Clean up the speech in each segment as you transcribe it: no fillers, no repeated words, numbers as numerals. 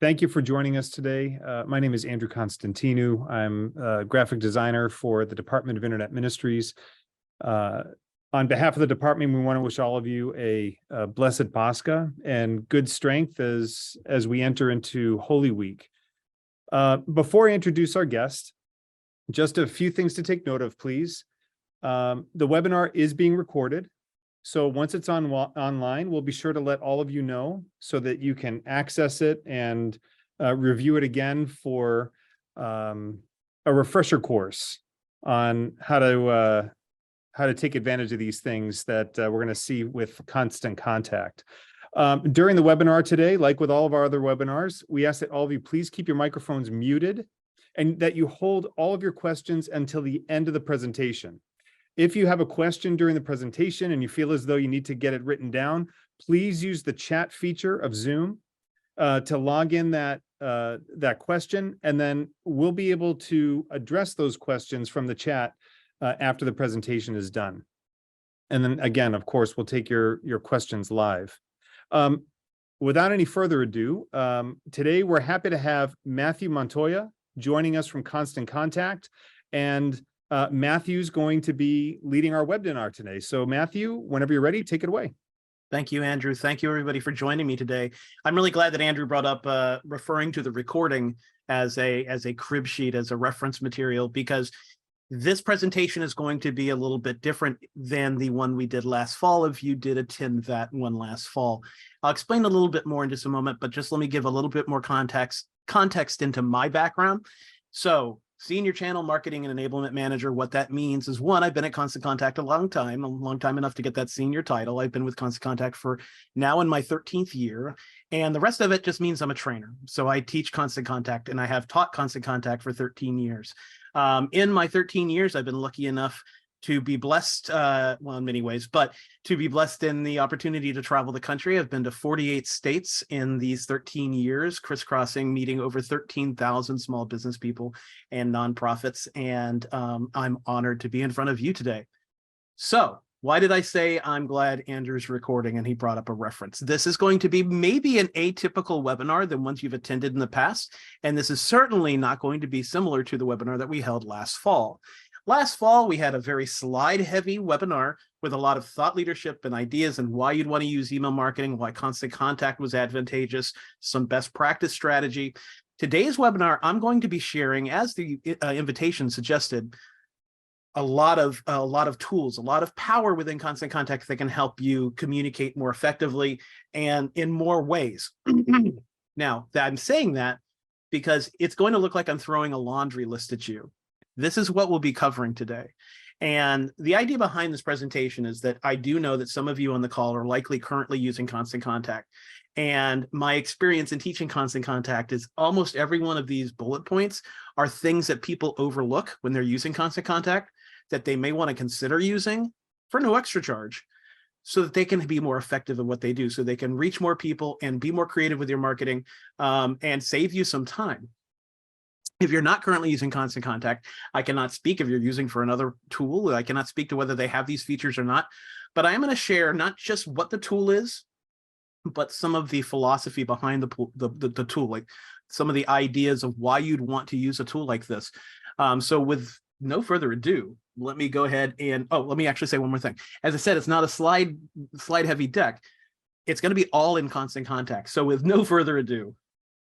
Thank you for joining us today. My name is Andrew Constantinou. I'm a graphic designer for the Department of Internet Ministries. On behalf of the department, we want to wish all of you a blessed Pascha and good strength as we enter into Holy Week. Before I introduce our guest, just a few things to take note of, please. The webinar is being recorded. So once it's online, we'll be sure to let all of you know so that you can access it and review it again for a refresher course on how to take advantage of these things that we're going to see with Constant Contact. During the webinar today, like with all of our other webinars, we ask that all of you please keep your microphones muted and that you hold all of your questions until the end of the presentation. If you have a question during the presentation and you feel as though you need to get it written down, please use the chat feature of Zoom to log in that question, and then we'll be able to address those questions from the chat after the presentation is done. And then again, of course, we'll take your questions live. Without any further ado, today we're happy to have Matthew Montoya joining us from Constant Contact, and Matthew's going to be leading our webinar today. So Matthew, whenever you're ready, take it away. Thank you, Andrew. Thank you, everybody, for joining me today. I'm really glad that Andrew brought up referring to the recording as a crib sheet, as a reference material, because this presentation is going to be a little bit different than the one we did last fall, if you did attend that one last fall. I'll explain a little bit more in just a moment, but just let me give a little bit more context into my background. So, Senior Channel Marketing and Enablement Manager, what that means is, one, I've been at Constant Contact a long time enough to get that senior title. I've been with Constant Contact for now in my 13th year, and the rest of it just means I'm a trainer. So I teach Constant Contact, and I have taught Constant Contact for 13 years. In my 13 years, I've been lucky enough to be blessed, well, in many ways, but to be blessed in the opportunity to travel the country. I've been to 48 states in these 13 years, crisscrossing, meeting over 13,000 small business people and nonprofits, and I'm honored to be in front of you today. So, why did I say I'm glad Andrew's recording and he brought up a reference? This is going to be maybe an atypical webinar than ones you've attended in the past, and this is certainly not going to be similar to the webinar that we held last fall. Last fall, we had a very slide-heavy webinar with a lot of thought leadership and ideas and why you'd want to use email marketing, why Constant Contact was advantageous, some best practice strategy. Today's webinar, I'm going to be sharing, as the invitation suggested, a lot of tools, a lot of power within Constant Contact that can help you communicate more effectively and in more ways. Now, I'm saying that because it's going to look like I'm throwing a laundry list at you. This is what we'll be covering today. And the idea behind this presentation is that I do know that some of you on the call are likely currently using Constant Contact. And my experience in teaching Constant Contact is almost every one of these bullet points are things that people overlook when they're using Constant Contact that they may want to consider using for no extra charge, so that they can be more effective in what they do, so they can reach more people and be more creative with your marketing and save you some time. If you're not currently using Constant Contact, I cannot speak if you're using for another tool. I cannot speak to whether they have these features or not, but I am going to share not just what the tool is, but some of the philosophy behind the tool, like some of the ideas of why you'd want to use a tool like this. So with no further ado, let me go ahead and, let me actually say one more thing. As I said, it's not a slide heavy deck. It's going to be all in Constant Contact. So with no further ado,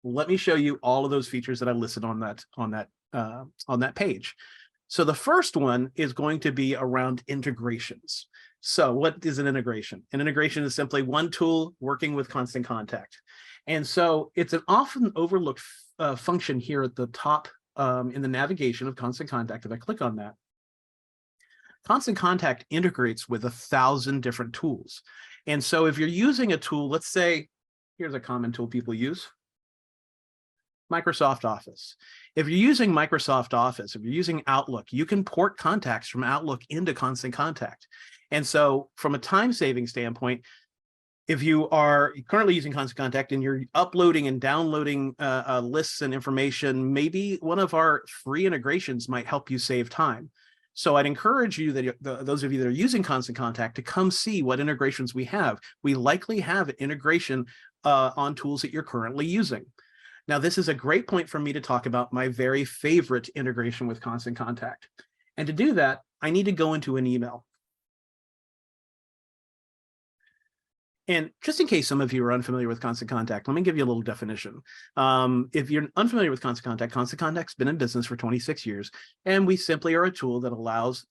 let me show you all of those features that I listed on that page. So the first one is going to be around integrations. So what is an integration? An integration is simply one tool working with Constant Contact. And so it's an often overlooked function here at the top in the navigation of Constant Contact. If I click on that, Constant Contact integrates with 1,000 different tools. And so if you're using a tool, let's say, here's a common tool people use, Microsoft Office. If you're using Microsoft Office, if you're using Outlook, you can port contacts from Outlook into Constant Contact. And so from a time-saving standpoint, if you are currently using Constant Contact and you're uploading and downloading lists and information, maybe one of our free integrations might help you save time. So I'd encourage you, that those of you that are using Constant Contact, to come see what integrations we have. We likely have an integration on tools that you're currently using. Now, this is a great point for me to talk about my very favorite integration with Constant Contact. And to do that, I need to go into an email. And just in case some of you are unfamiliar with Constant Contact, let me give you a little definition. If you're unfamiliar with Constant Contact's been in business for 26 years, and we simply are a tool that allows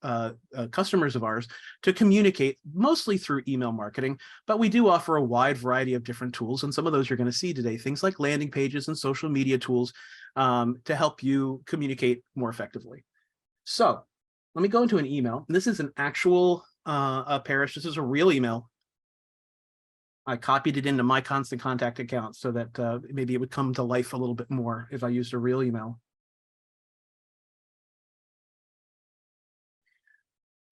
customers of ours to communicate mostly through email marketing, but we do offer a wide variety of different tools, and some of those you're going to see today, things like landing pages and social media tools to help you communicate more effectively. So let me go into an email. This is an actual Parrish. This is a real email. I copied it into my Constant Contact account so that maybe it would come to life a little bit more if I used a real email.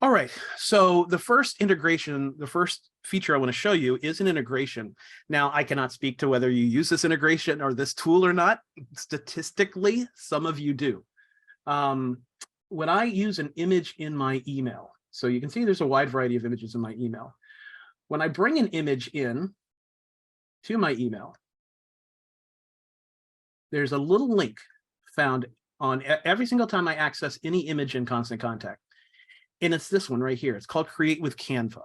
All right, so the first integration, the first feature I want to show you is an integration. Now, I cannot speak to whether you use this integration or this tool or not. Statistically, some of you do. When I use an image in my email, so you can see there's a wide variety of images in my email. When I bring an image in to my email, there's a little link found on every single time I access any image in Constant Contact. And it's this one right here. It's called Create with Canva.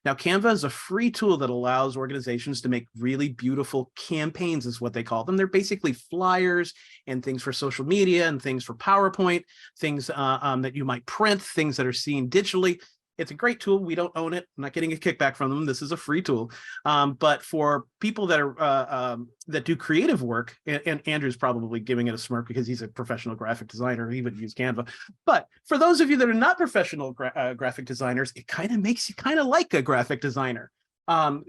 Now, Canva is a free tool that allows organizations to make really beautiful campaigns, is what they call them. They're basically flyers and things for social media and things for PowerPoint, things that you might print, things that are seen digitally. It's a great tool. We don't own it. I'm not getting a kickback from them. This is a free tool. But for people that are that do creative work, and Andrew's probably giving it a smirk because he's a professional graphic designer. He would use Canva. But for those of you that are not professional graphic designers, it kind of makes you kind of like a graphic designer.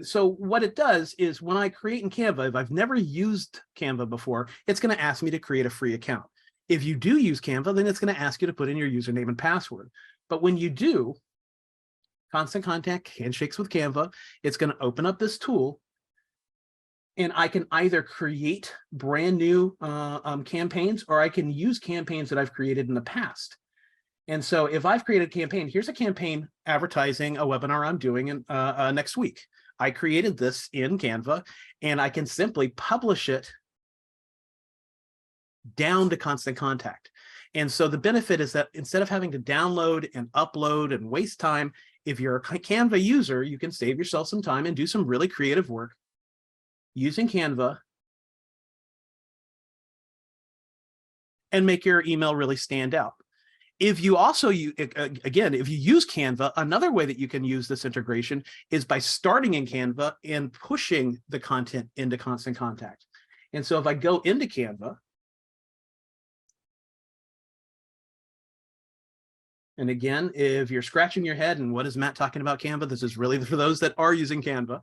So what it does is when I create in Canva, if I've never used Canva before, it's going to ask me to create a free account. If you do use Canva, then it's going to ask you to put in your username and password. But when you do, Constant Contact Handshakes with Canva, it's going to open up this tool, and I can either create brand new campaigns, or I can use campaigns that I've created in the past. And so if I've created a campaign, here's a campaign advertising a webinar I'm doing in, next week. I created this in Canva, and I can simply publish it down to Constant Contact. And so the benefit is that instead of having to download and upload and waste time, if you're a Canva user, you can save yourself some time and do some really creative work using Canva and make your email really stand out. If you also, again, if you use Canva, another way that you can use this integration is by starting in Canva and pushing the content into Constant Contact. And so if I go into Canva, and again, if you're scratching your head and what is Matt talking about Canva, this is really for those that are using Canva.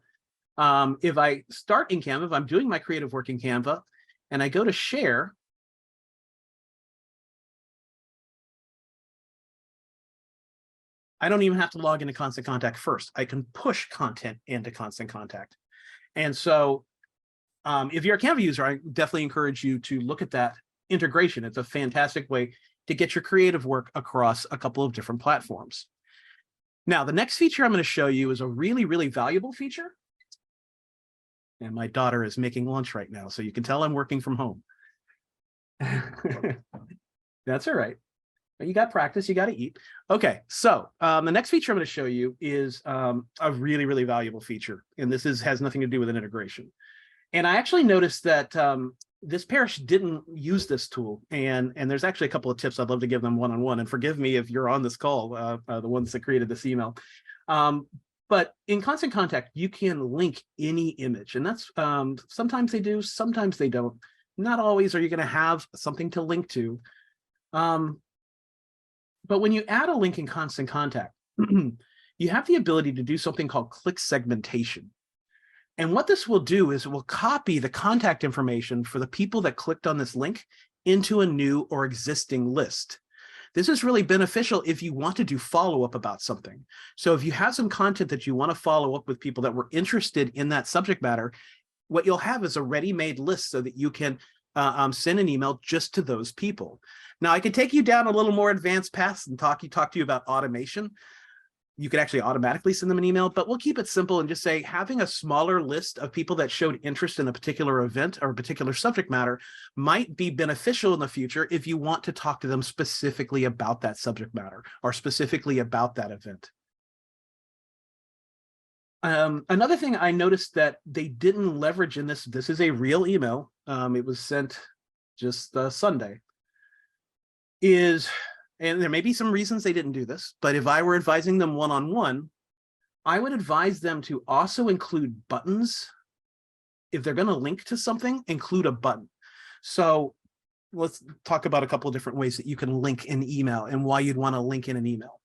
If I start in Canva, if I'm doing my creative work in Canva, and I go to share, I don't even have to log into Constant Contact first. I can push content into Constant Contact. And so if you're a Canva user, I definitely encourage you to look at that integration. It's a fantastic way to get your creative work across a couple of different platforms. Now, the next feature I'm going to show you is a really, really valuable feature. And my daughter is making lunch right now, so you can tell I'm working from home. That's all right. You got practice, you got to eat. Okay, so the next feature I'm going to show you is a really, really valuable feature. And this has nothing to do with an integration. And I actually noticed that this Parrish didn't use this tool, and there's actually a couple of tips I'd love to give them one-on-one, and forgive me if you're on this call, the ones that created this email. But in Constant Contact, you can link any image, and that's sometimes they do, sometimes they don't. Not always are you going to have something to link to. But when you add a link in Constant Contact, you have the ability to do something called click segmentation. And what this will do is it will copy the contact information for the people that clicked on this link into a new or existing list. This is really beneficial if you want to do follow-up about something. So if you have some content that you want to follow up with people that were interested in that subject matter, what you'll have is a ready-made list so that you can send an email just to those people. Now, I could take you down a little more advanced path and talk to you about automation. you could actually automatically send them an email, but we'll keep it simple and just say having a smaller list of people that showed interest in a particular event or a particular subject matter might be beneficial in the future if you want to talk to them specifically about that subject matter or specifically about that event. Another thing I noticed that they didn't leverage in this is a real email. It was sent just Sunday. And there may be some reasons they didn't do this, but if I were advising them one-on-one, I would advise them to also include buttons. If they're going to link to something, include a button. So let's talk about a couple of different ways that you can link an email and why you'd want to link in an email.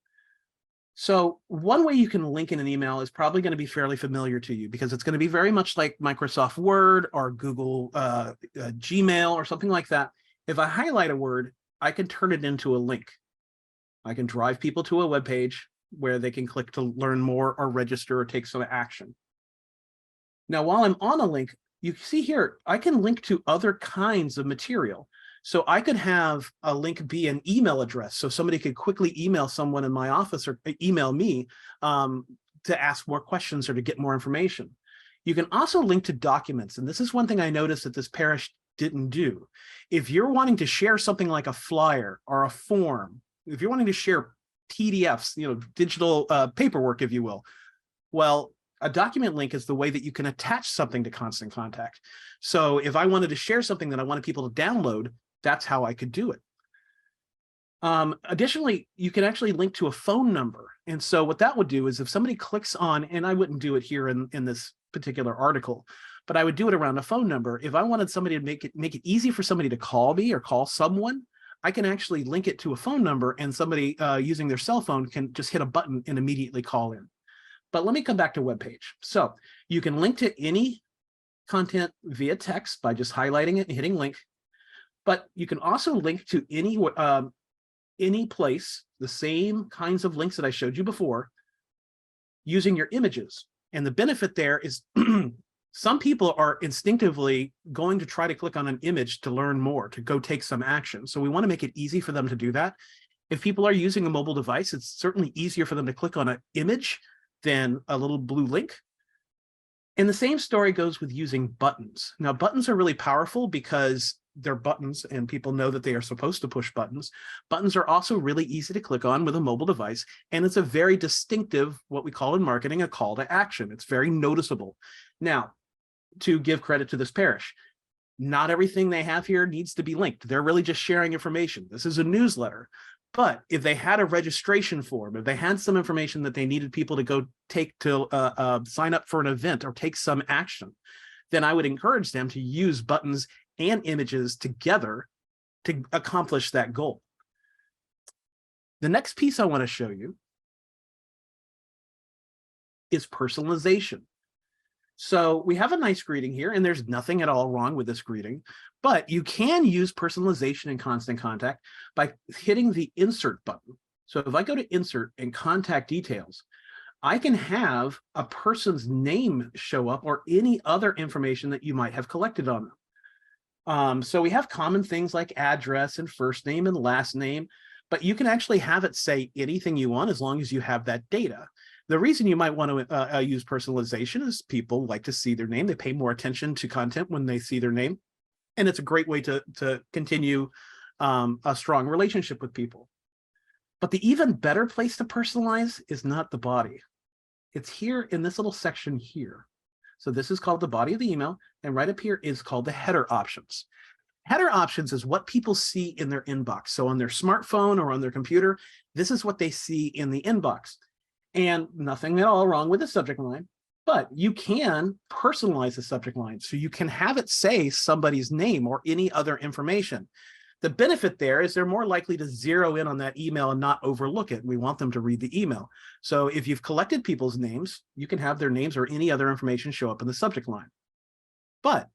So one way you can link in an email is probably going to be fairly familiar to you because it's going to be very much like Microsoft Word or Google Gmail or something like that. If I highlight a word, I can turn it into a link. I can drive people to a web page where they can click to learn more or register or take some action. Now, while I'm on a link, you see here, I can link to other kinds of material. So I could have a link be an email address. So somebody could quickly email someone in my office or email me to ask more questions or to get more information. You can also link to documents. And this is one thing I noticed that this parish didn't do. If you're wanting to share something like a flyer or a form, if you're wanting to share PDFs, digital paperwork, if you will, well, a document link is the way that you can attach something to Constant Contact. So if I wanted to share something that I wanted people to download, that's how I could do it. Additionally, you can actually link to a phone number. And so what that would do is if somebody clicks on, and I wouldn't do it here in this particular article, but I would do it around a phone number. If I wanted somebody to make it easy for somebody to call me or call someone, I can actually link it to a phone number and somebody using their cell phone can just hit a button and immediately call in. But let me come back to web page. So you can link to any content via text by just highlighting it and hitting link. But you can also link to any place, the same kinds of links that I showed you before, using your images. And the benefit there is some people are instinctively going to try to click on an image to learn more, to go take some action. So we want to make it easy for them to do that. If people are using a mobile device, it's certainly easier for them to click on an image than a little blue link. And the same story goes with using buttons. Now, buttons are really powerful because they're buttons and people know that they are supposed to push buttons. Buttons are also really easy to click on with a mobile device. And it's a very distinctive, what we call in marketing, a call to action. It's very noticeable. Now, to give credit to this parish, not everything they have here needs to be linked. They're really just sharing information. This is a newsletter. But if they had a registration form, if they had some information that they needed people to go take to sign up for an event or take some action, then I would encourage them to use buttons and images together to accomplish that goal. The next piece I want to show you is personalization. So we have a nice greeting here, and there's nothing at all wrong with this greeting, but you can use personalization in Constant Contact by hitting the insert button. So if I go to insert and contact details, I can have a person's name show up or any other information that you might have collected on them. So we have common things like address and first name and last name, but you can actually have it say anything you want as long as you have that data. The reason you might want to use personalization is people like to see their name. They pay more attention to content when they see their name. And it's a great way to continue a strong relationship with people. But the even better place to personalize is not the body. It's here in this little section here. So this is called the body of the email. And right up here is called the header options. Header options is what people see in their inbox. So on their smartphone or on their computer, this is what they see in the inbox. And nothing at all wrong with the subject line, but you can personalize the subject line. So you can have it say somebody's name or any other information. The benefit there is they're more likely to zero in on that email and not overlook it. We want them to read the email. So if you've collected people's names, you can have their names or any other information show up in the subject line. But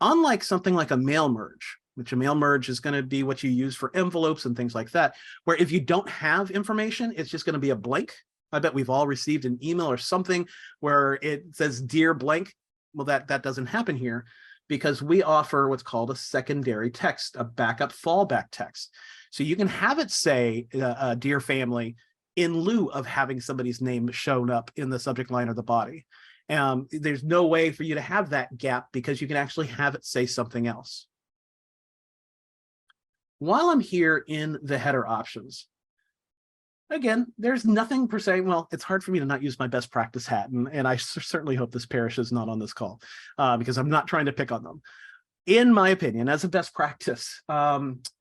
unlike something like a mail merge, which a mail merge is going to be what you use for envelopes and things like that, where if you don't have information, it's just going to be a blank. I bet we've all received an email or something where it says dear blank. Well, that doesn't happen here because we offer what's called a secondary text, a backup fallback text. So you can have it say, dear family, in lieu of having somebody's name shown up in the subject line or the body. There's no way for you to have that gap because you can actually have it say something else. While I'm here in the header options, again, there's nothing per se. Well, it's hard for me to not use my best practice hat, and I certainly hope this parish is not on this call because I'm not trying to pick on them. In my opinion, as a best practice,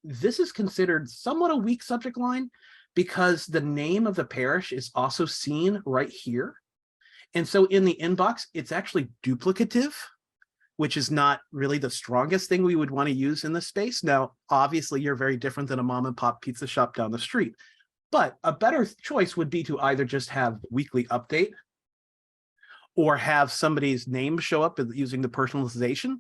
this is considered somewhat a weak subject line because the name of the parish is also seen right here. And so in the inbox, it's actually duplicative, which is not really the strongest thing we would want to use in this space. Now, obviously, you're very different than a mom and pop pizza shop down the street. But a better choice would be to either just have weekly update or have somebody's name show up using the personalization.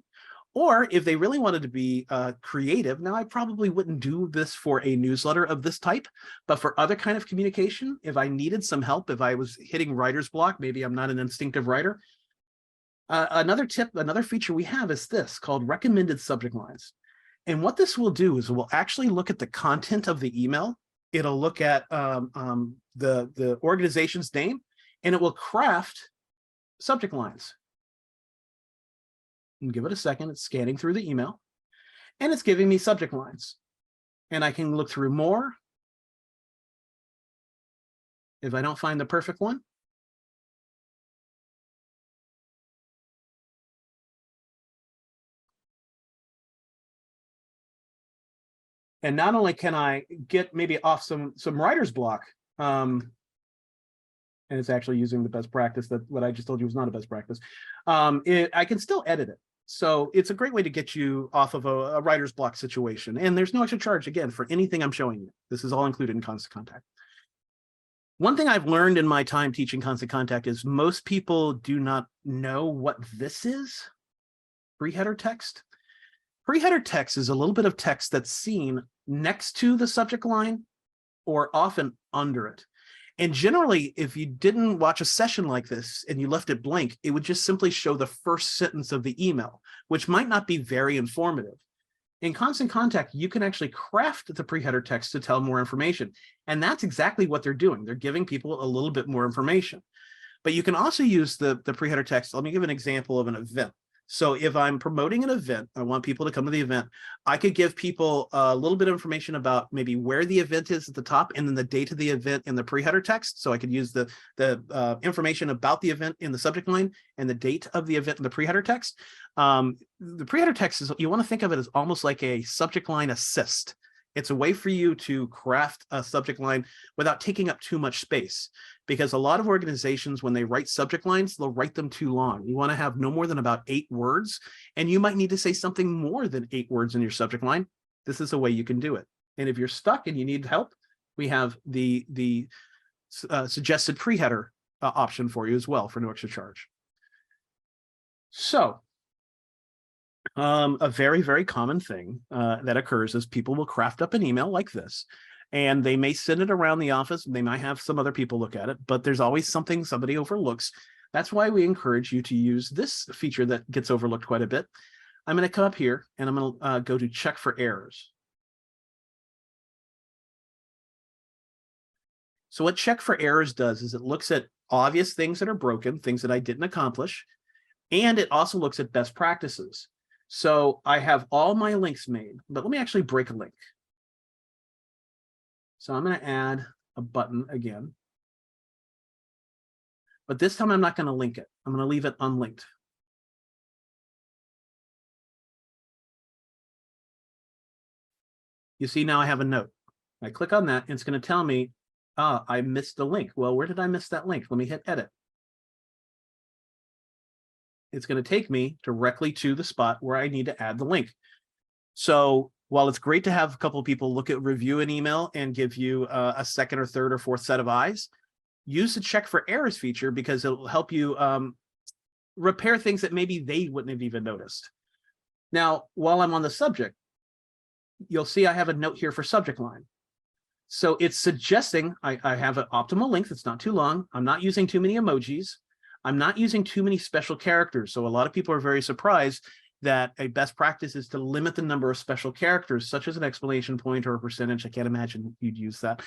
Or if they really wanted to be creative, now I probably wouldn't do this for a newsletter of this type, but for other kind of communication, if I needed some help, if I was hitting writer's block, maybe I'm not an instinctive writer. Another tip, another feature we have is this called recommended subject lines. And what this will do is we'll actually look at the content of the email. It'll look at the organization's name, and it will craft subject lines. And give it a second. It's scanning through the email, and it's giving me subject lines. And I can look through more. If I don't find the perfect one, and not only can I get maybe off some writer's block, and it's actually using the best practice that what I just told you was not a best practice, I can still edit it. So it's a great way to get you off of a writer's block situation. And there's no extra charge, again, for anything I'm showing you. This is all included in Constant Contact. One thing I've learned in my time teaching Constant Contact is most people do not know what this is, pre-header text. Pre-header text is a little bit of text that's seen next to the subject line or often under it. And generally, if you didn't watch a session like this and you left it blank, it would just simply show the first sentence of the email, which might not be very informative. In Constant Contact, you can actually craft the pre-header text to tell more information. And that's exactly what they're doing. They're giving people a little bit more information. But you can also use the pre-header text. Let me give an example of an event. So if I'm promoting an event, I want people to come to the event, I could give people a little bit of information about maybe where the event is at the top and then the date of the event in the pre-header text. So I could use the information about the event in the subject line and the date of the event in the pre-header text. The pre-header text is, you want to think of it as almost like a subject line assist. It's a way for you to craft a subject line without taking up too much space, because a lot of organizations, when they write subject lines, they'll write them too long. You want to have no more than about 8 words, and you might need to say something more than 8 words in your subject line. This is a way you can do it. And if you're stuck and you need help, we have the suggested pre-header option for you as well for no extra charge. So a very, very common thing that occurs is people will craft up an email like this, and they may send it around the office. They might have some other people look at it, but there's always something somebody overlooks. That's why we encourage you to use this feature that gets overlooked quite a bit. I'm going to come up here and I'm going to go to check for errors. So what check for errors does is it looks at obvious things that are broken, things that I didn't accomplish, and it also looks at best practices. So I have all my links made, but let me actually break a link. So I'm going to add a button again, but this time I'm not going to link it. I'm going to leave it unlinked. You see, now I have a note. I click on that and it's going to tell me, I missed the link. Well, where did I miss that link? Let me hit edit. It's going to take me directly to the spot where I need to add the link. So while it's great to have a couple of people review an email and give you a second or third or fourth set of eyes, use the check for errors feature because it'll help you repair things that maybe they wouldn't have even noticed. Now, while I'm on the subject, you'll see I have a note here for subject line. So it's suggesting I have an optimal length. It's not too long. I'm not using too many emojis. I'm not using too many special characters. So a lot of people are very surprised that a best practice is to limit the number of special characters, such as an exclamation point or a percentage. I can't imagine you'd use that.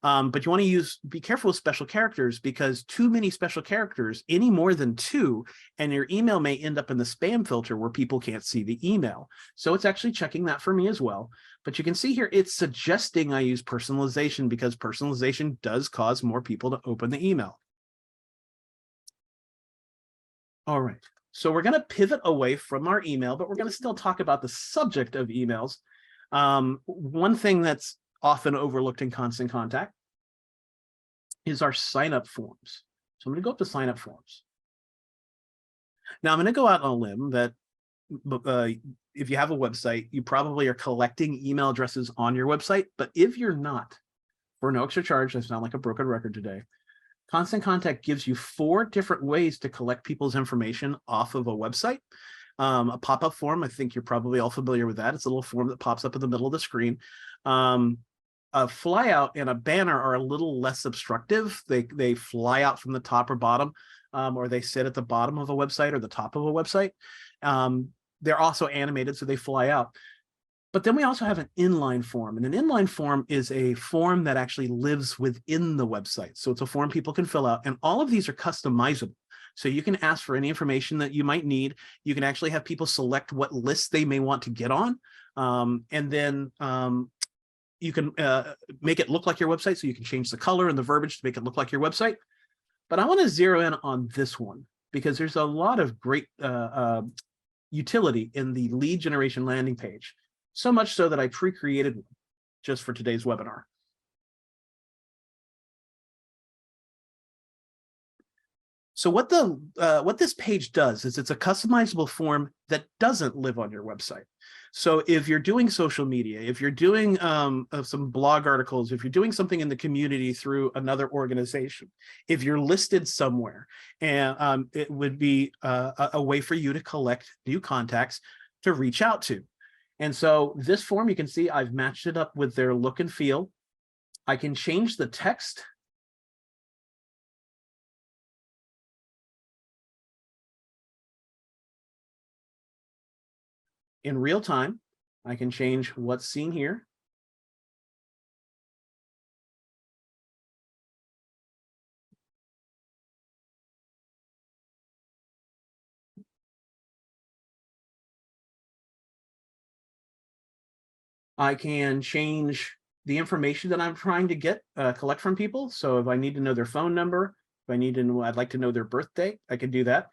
But you want to be careful with special characters, because too many special characters, any more than 2, and your email may end up in the spam filter where people can't see the email. So it's actually checking that for me as well. But you can see here, it's suggesting I use personalization, because personalization does cause more people to open the email. All right, so we're going to pivot away from our email, but we're going to still talk about the subject of emails. One thing that's often overlooked in Constant Contact is our sign-up forms. So I'm going to go up to sign-up forms. Now I'm going to go out on a limb that if you have a website, you probably are collecting email addresses on your website. But if you're not, for no extra charge, I sound like a broken record today, Constant Contact gives you 4 different ways to collect people's information off of a website. A pop-up form, I think you're probably all familiar with that. It's a little form that pops up in the middle of the screen. A flyout and a banner are a little less obstructive. They fly out from the top or bottom, or they sit at the bottom of a website or the top of a website. They're also animated, so they fly out. But then we also have an inline form, and an inline form is a form that actually lives within the website. So it's a form people can fill out, and all of these are customizable. So you can ask for any information that you might need. You can actually have people select what list they may want to get on, and then you can make it look like your website. So you can change the color and the verbiage to make it look like your website. But I want to zero in on this one, because there's a lot of great utility in the lead generation landing page. So much so that I pre-created one just for today's webinar. So what this page does is it's a customizable form that doesn't live on your website. So if you're doing social media, if you're doing some blog articles, if you're doing something in the community through another organization, if you're listed somewhere, and it would be a way for you to collect new contacts to reach out to. And so this form, you can see I've matched it up with their look and feel. I can change the text. In real time, I can change what's seen here. I can change the information that I'm trying to get, collect from people. So if I need to know their phone number, if I need to know, I'd like to know their birthday, I can do that.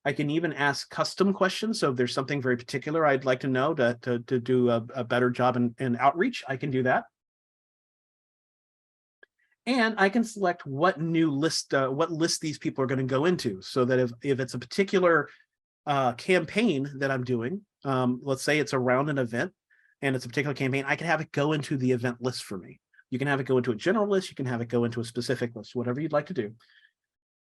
I can even ask custom questions. So if there's something very particular I'd like to know to do a better job in outreach, I can do that. And I can select what new list, what list these people are going to go into, so that if it's a particular campaign that I'm doing, let's say it's around an event and it's a particular campaign, I can have it go into the event list for me. You can have it go into a general list, you can have it go into a specific list, whatever you'd like to do.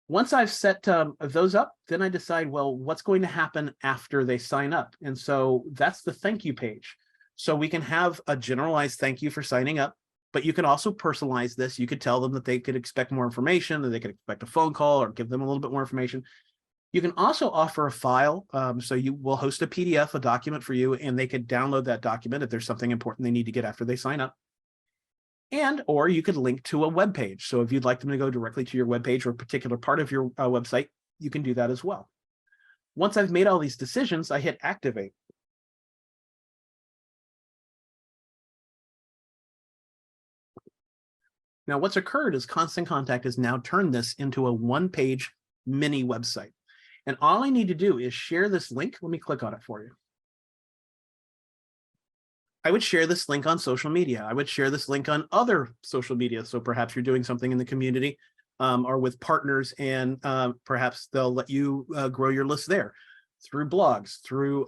Once I've set those up, then I decide, well, what's going to happen after they sign up? And so that's the thank you page. So we can have a generalized thank you for signing up, but you can also personalize this. You could tell them that they could expect more information, that they could expect a phone call, or give them a little bit more information. You can also offer a file. So you will host a PDF, a document for you, and they could download that document if there's something important they need to get after they sign up. Or you could link to a web page. So if you'd like them to go directly to your web page or a particular part of your website, you can do that as well. Once I've made all these decisions, I hit activate. Now, what's occurred is Constant Contact has now turned this into a one-page mini website. And all I need to do is share this link. Let me click on it for you. I would share this link on social media. I would share this link on other social media. So perhaps you're doing something in the community or with partners, and perhaps they'll let you grow your list there through blogs, through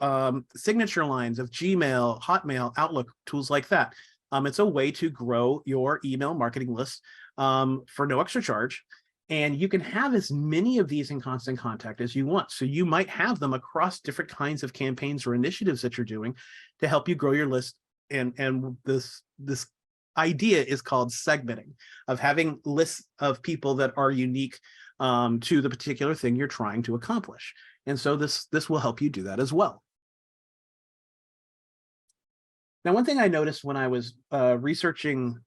signature lines of Gmail, Hotmail, Outlook, tools like that. It's a way to grow your email marketing list for no extra charge. And you can have as many of these in Constant Contact as you want. So you might have them across different kinds of campaigns or initiatives that you're doing to help you grow your list. And this idea is called segmenting, of having lists of people that are unique to the particular thing you're trying to accomplish. And so this will help you do that as well. Now, one thing I noticed when I was researching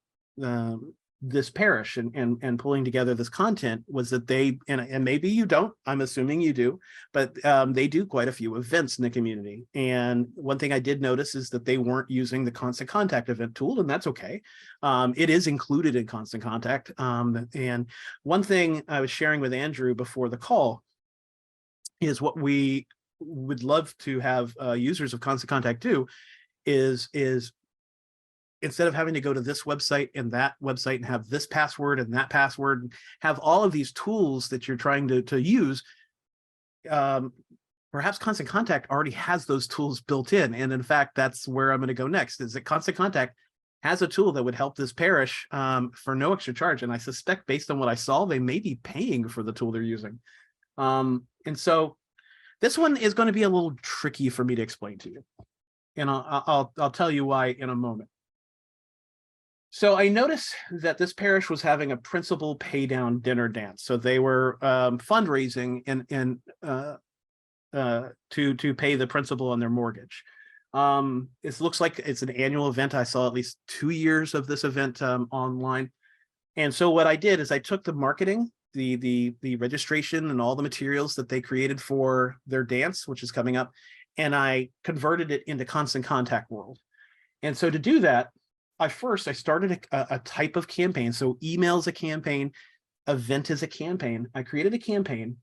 this parish and pulling together this content was that they, and maybe you don't, I'm assuming you do, but they do quite a few events in the community. And one thing I did notice is that they weren't using the Constant Contact event tool, and that's okay. It is included in Constant Contact. And one thing I was sharing with Andrew before the call is what we would love to have users of Constant Contact do is instead of having to go to this website and that website and have this password and that password, and have all of these tools that you're trying to use, perhaps Constant Contact already has those tools built in. And in fact, that's where I'm going to go next, is that Constant Contact has a tool that would help this parish for no extra charge. And I suspect, based on what I saw, they may be paying for the tool they're using. And so this one is going to be a little tricky for me to explain to you. And I'll tell you why in a moment. So I noticed that this parish was having a principal pay down dinner dance. So they were fundraising to pay the principal on their mortgage. It looks like it's an annual event. I saw at least 2 years of this event online. And so what I did is I took the marketing, the registration and all the materials that they created for their dance, which is coming up, and I converted it into Constant Contact world. And so to do that, I started a type of campaign. So email is a campaign, event is a campaign. I created a campaign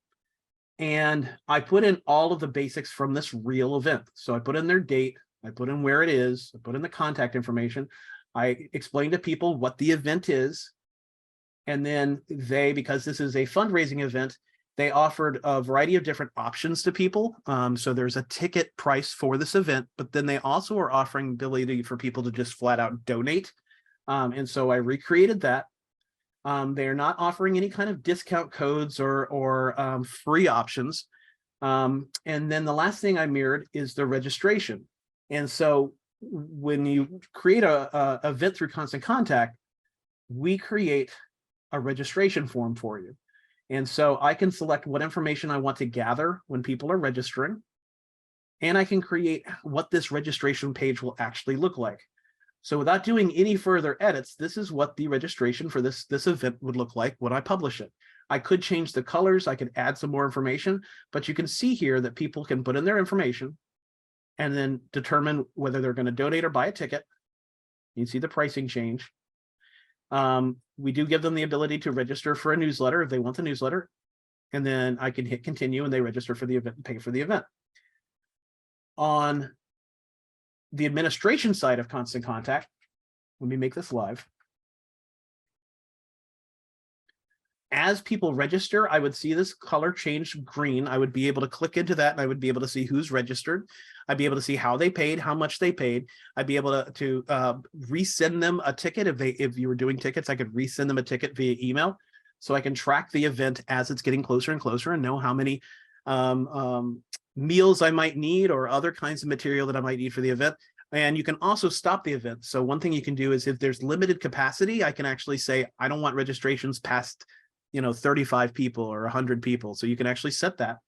and I put in all of the basics from this real event. So I put in their date, I put in where it is, I put in the contact information. I explained to people what the event is. And then because this is a fundraising event, they offered a variety of different options to people. So there's a ticket price for this event, but then they also are offering ability for people to just flat out donate. And so I recreated that. They are not offering any kind of discount codes or free options. And then the last thing I mirrored is the registration. And so when you create a event through Constant Contact, we create a registration form for you. And so I can select what information I want to gather when people are registering, and I can create what this registration page will actually look like. So without doing any further edits, this is what the registration for this event would look like when I publish it. I could change the colors, I could add some more information, but you can see here that people can put in their information and then determine whether they're going to donate or buy a ticket. You can see the pricing change. We do give them the ability to register for a newsletter if they want the newsletter, and then I can hit continue and they register for the event and pay for the event. On the administration side of Constant Contact, let me make this live. As people register, I would see this color change green. I would be able to click into that and I would be able to see who's registered. I'd be able to see how they paid, how much they paid. I'd be able to resend them a ticket. If you were doing tickets, I could resend them a ticket via email. So I can track the event as it's getting closer and closer and know how many meals I might need or other kinds of material that I might need for the event. And you can also stop the event. So one thing you can do is if there's limited capacity, I can actually say, I don't want registrations past 35 people or 100 people. So you can actually set that.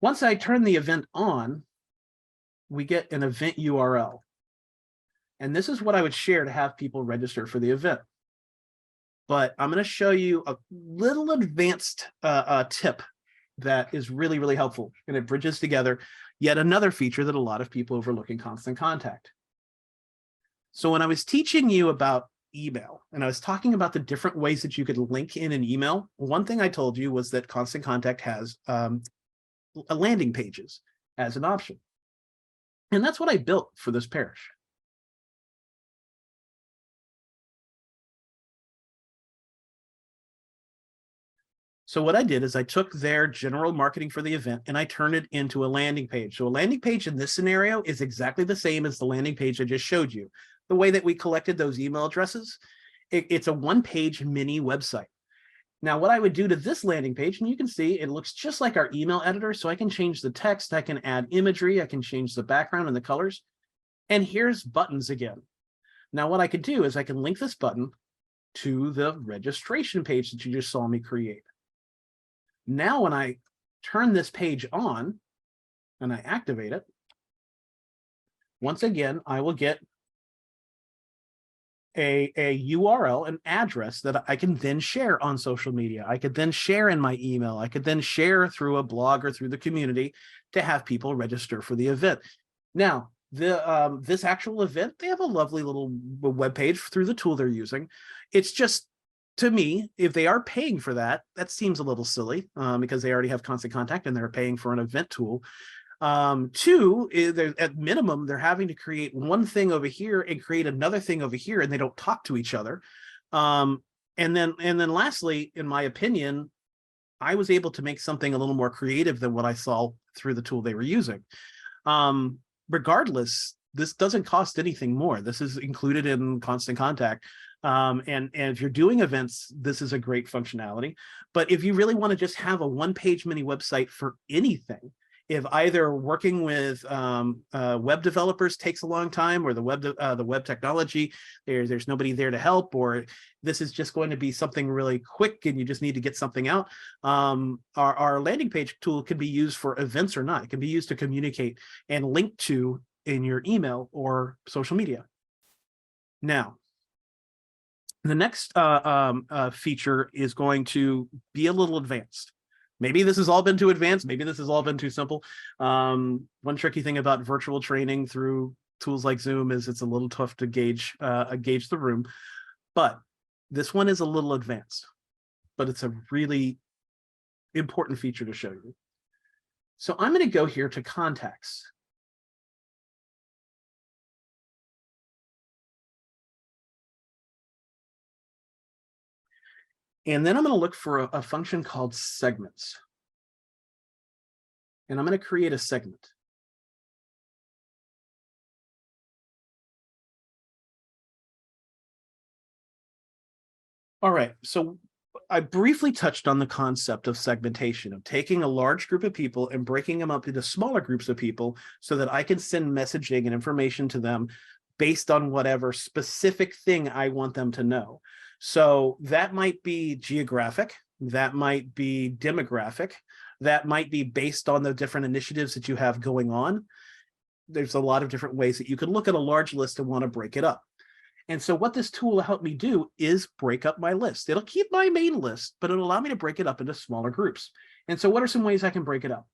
Once I turn the event on, we get an event URL. And this is what I would share to have people register for the event. But I'm going to show you a little advanced tip that is really, really helpful. And it bridges together yet another feature that a lot of people overlook in Constant Contact. So when I was teaching you about email, and I was talking about the different ways that you could link in an email, one thing I told you was that Constant Contact has landing pages as an option. And that's what I built for this parish. So what I did is I took their general marketing for the event and I turned it into a landing page. So a landing page in this scenario is exactly the same as the landing page I just showed you. The way that we collected those email addresses, it's a one-page mini website. Now, what I would do to this landing page, and you can see it looks just like our email editor, so I can change the text, I can add imagery, I can change the background and the colors. And here's buttons again. Now, what I could do is I can link this button to the registration page that you just saw me create. Now, when I turn this page on and I activate it, once again, I will get a URL, an address that I can then share on social media. I could then share in my email. I could then share through a blog or through the community to have people register for the event. Now, this actual event, they have a lovely little web page through the tool they're using. It's just, to me, if they are paying for that, that seems a little silly because they already have Constant Contact and they're paying for an event tool. Two, at minimum, they're having to create one thing over here and create another thing over here, and they don't talk to each other. And then lastly, in my opinion, I was able to make something a little more creative than what I saw through the tool they were using. Regardless, this doesn't cost anything more. This is included in Constant Contact. And if you're doing events, this is a great functionality. But if you really want to just have a one-page mini website for anything, if either working with web developers takes a long time, or the web technology, there's nobody there to help, or this is just going to be something really quick and you just need to get something out, our landing page tool can be used for events or not. It can be used to communicate and link to in your email or social media. Now, the next feature is going to be a little advanced. Maybe this has all been too advanced. Maybe this has all been too simple. One tricky thing about virtual training through tools like Zoom is it's a little tough to gauge the room. But this one is a little advanced, but it's a really important feature to show you. So I'm going to go here to Contacts. And then I'm going to look for a function called segments. And I'm going to create a segment. All right, so I briefly touched on the concept of segmentation, of taking a large group of people and breaking them up into smaller groups of people so that I can send messaging and information to them based on whatever specific thing I want them to know. So that might be geographic, that might be demographic, that might be based on the different initiatives that you have going on. There's a lot of different ways that you could look at a large list and want to break it up. And so what this tool will help me do is break up my list. It'll keep my main list, but it'll allow me to break it up into smaller groups. And so what are some ways I can break it up?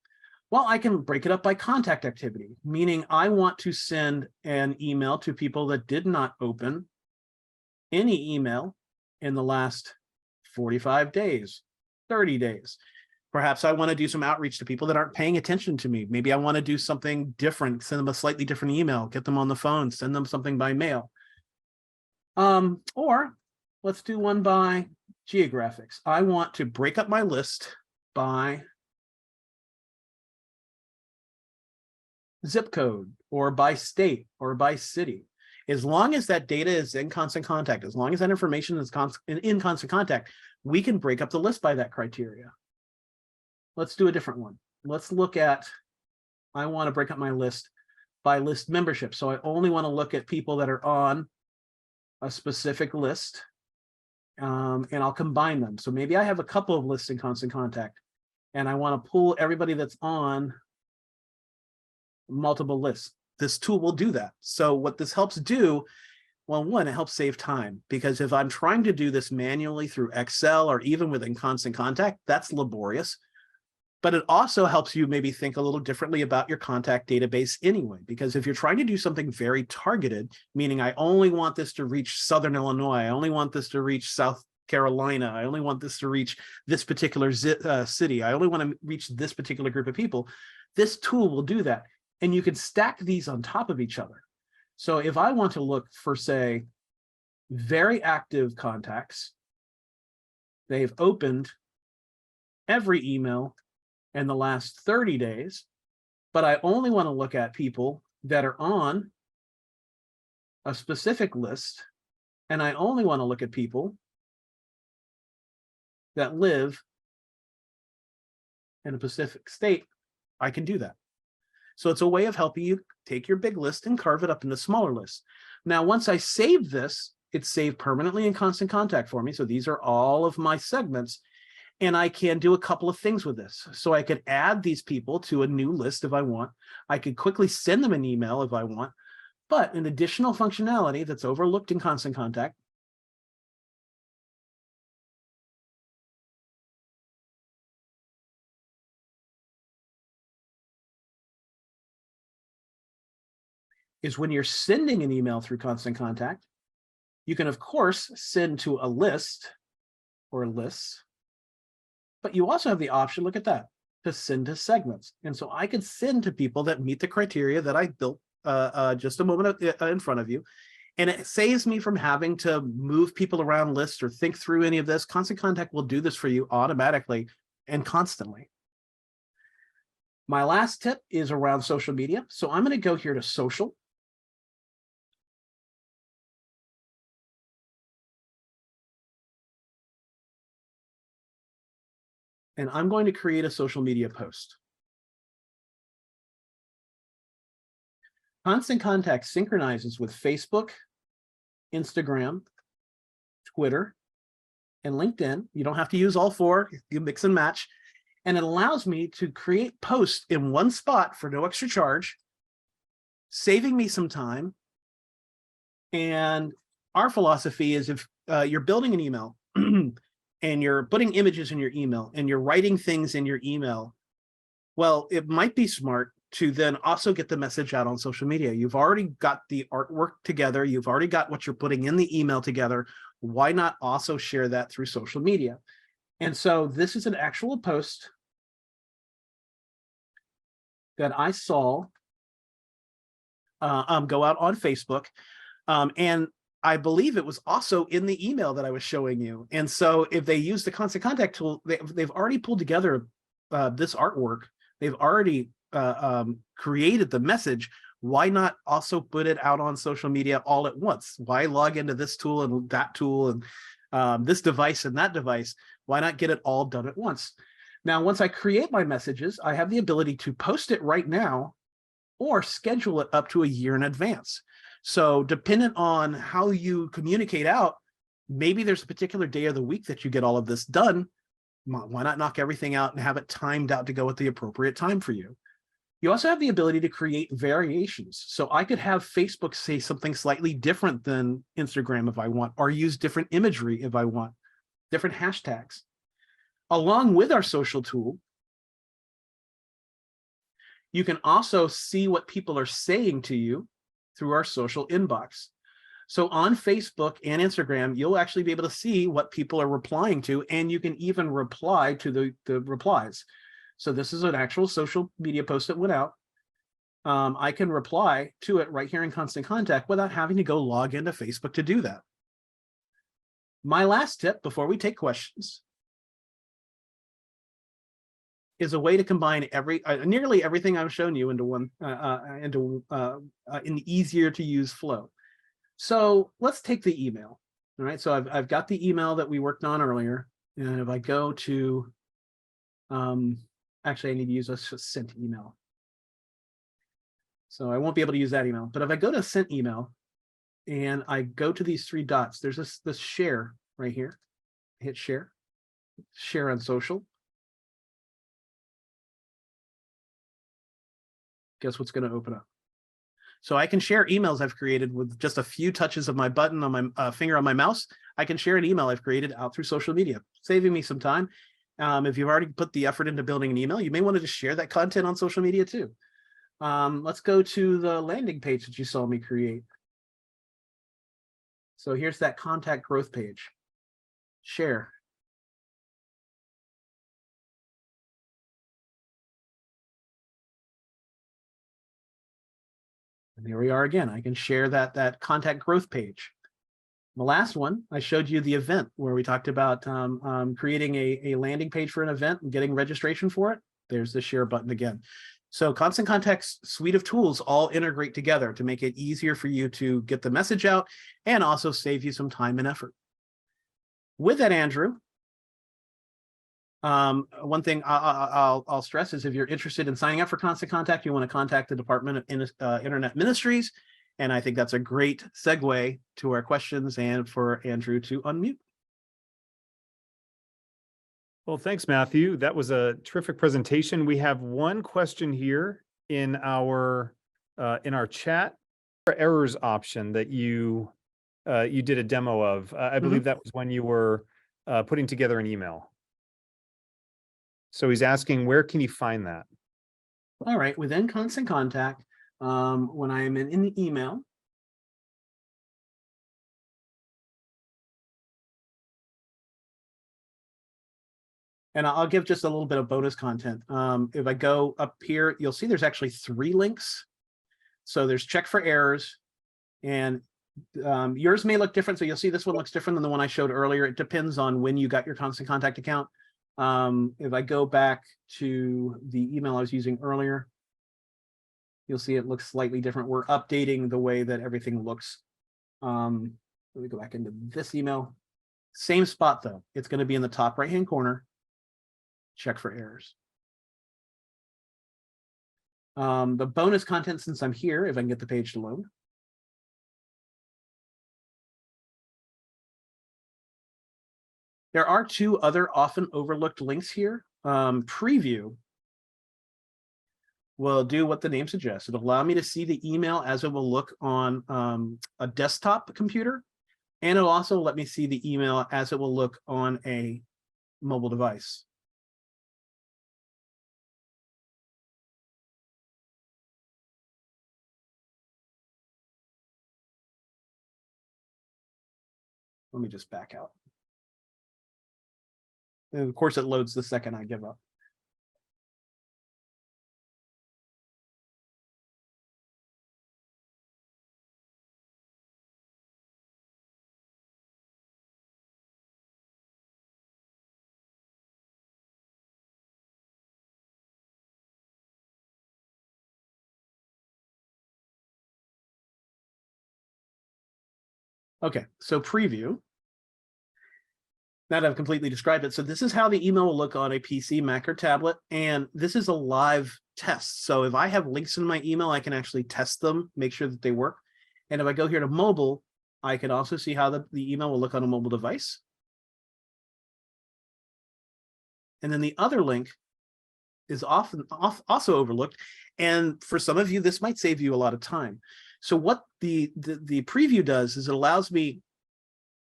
Well, I can break it up by contact activity, meaning I want to send an email to people that did not open any email in the last 45 days, 30 days. Perhaps I want to do some outreach to people that aren't paying attention to me. Maybe I want to do something different, send them a slightly different email, get them on the phone, send them something by mail. Or let's do one by geographics. I want to break up my list by zip code or by state or by city. As long as that data is in Constant Contact, as long as that information is in Constant Contact, we can break up the list by that criteria. Let's do a different one. Let's look at, I want to break up my list by list membership. So I only want to look at people that are on a specific list, and I'll combine them. So maybe I have a couple of lists in Constant Contact, and I want to pull everybody that's on multiple lists. This tool will do that. So what this helps do, well, one, it helps save time, because if I'm trying to do this manually through Excel or even within Constant Contact, that's laborious. But it also helps you maybe think a little differently about your contact database anyway, because if you're trying to do something very targeted, meaning I only want this to reach Southern Illinois, I only want this to reach South Carolina, I only want this to reach this particular city, I only want to reach this particular group of people, this tool will do that. And you can stack these on top of each other. So if I want to look for, say, very active contacts, they've opened every email in the last 30 days, but I only want to look at people that are on a specific list, and I only want to look at people that live in a specific state, I can do that. So it's a way of helping you take your big list and carve it up into smaller lists. Now, once I save this, it's saved permanently in Constant Contact for me. So these are all of my segments, and I can do a couple of things with this. So I could add these people to a new list if I want. I could quickly send them an email if I want, But an additional functionality that's overlooked in Constant Contact is when you're sending an email through Constant Contact, you can, of course, send to a list or lists, but you also have the option, look at that, to send to segments. And so I could send to people that meet the criteria that I built just a moment in front of you. And it saves me from having to move people around lists or think through any of this. Constant Contact will do this for you automatically and constantly. My last tip is around social media. So I'm going to go here to social. And I'm going to create a social media post. Constant Contact synchronizes with Facebook, Instagram, Twitter, and LinkedIn. You don't have to use all four, you mix and match. And it allows me to create posts in one spot for no extra charge, saving me some time. And our philosophy is if you're building an email and you're putting images in your email and you're writing things in your email, well, it might be smart to then also get the message out on social media. You've already got the artwork together. You've already got what you're putting in the email together. Why not also share that through social media? And so this is an actual post that I saw go out on Facebook. And I believe it was also in the email that I was showing you. And so if they use the Constant Contact tool, they've already pulled together this artwork. They've already created the message. Why not also put it out on social media all at once? Why log into this tool and that tool and this device and that device? Why not get it all done at once? Now, once I create my messages, I have the ability to post it right now or schedule it up to a year in advance. So dependent on how you communicate out, maybe there's a particular day of the week that you get all of this done. Why not knock everything out and have it timed out to go at the appropriate time for you? You also have the ability to create variations. So I could have Facebook say something slightly different than Instagram if I want, or use different imagery if I want, different hashtags. Along with our social tool, you can also see what people are saying to you through our social inbox. So on Facebook and Instagram, you'll actually be able to see what people are replying to, and you can even reply to the replies. So this is an actual social media post that went out. I can reply to it right here in Constant Contact without having to go log into Facebook to do that. My last tip before we take questions is a way to combine nearly everything I've shown you into one an easier to use flow. So let's take the email. All right, so I've got the email that we worked on earlier, and if I go to actually I need to use a sent email, so I won't be able to use that email. But if I go to sent email and I go to these three dots, there's this share right here. Hit share on social. Guess what's going to open up? So I can share emails I've created with just a few touches of my button on my finger on my mouse. I can share an email I've created out through social media, saving me some time. If you've already put the effort into building an email, you may want to just share that content on social media too. Let's go to the landing page that you saw me create. So here's that contact growth page. Share. And here we are again. I can share that contact growth page. The last one, I showed you the event where we talked about creating a landing page for an event and getting registration for it. There's the share button again. So Constant Contact's suite of tools all integrate together to make it easier for you to get the message out and also save you some time and effort. With that, Andrew, one thing I'll stress is if you're interested in signing up for Constant Contact, you want to contact the Department of Internet Ministries. And I think that's a great segue to our questions and for Andrew to unmute. Well, thanks, Matthew. That was a terrific presentation. We have one question here in our chat. errors option that you did a demo of. I believe that was when you were putting together an email. So he's asking, where can you find that? All right, within Constant Contact, when I am in the email, and I'll give just a little bit of bonus content. If I go up here, you'll see there's actually 3 links. So there's check for errors, and yours may look different. So you'll see this one looks different than the one I showed earlier. It depends on when you got your Constant Contact account. If I go back to the email I was using earlier, you'll see it looks slightly different. We're updating the way that everything looks. Let me go back into this email. Same spot though. It's going to be in the top right-hand corner. Check for errors. The bonus content, since I'm here, if I can get the page to load. There are 2 other often overlooked links here. Preview will do what the name suggests. It'll allow me to see the email as it will look on a desktop computer, and it'll also let me see the email as it will look on a mobile device. Let me just back out. And of course, it loads the second I give up. Okay, so preview. Now that I've completely described it, so this is how the email will look on a PC, Mac, or tablet, and this is a live test. So if I have links in my email, I can actually test them, make sure that they work. And if I go here to mobile, I can also see how the email will look on a mobile device. And then the other link is often also overlooked. And for some of you, this might save you a lot of time. So what the preview does is it allows me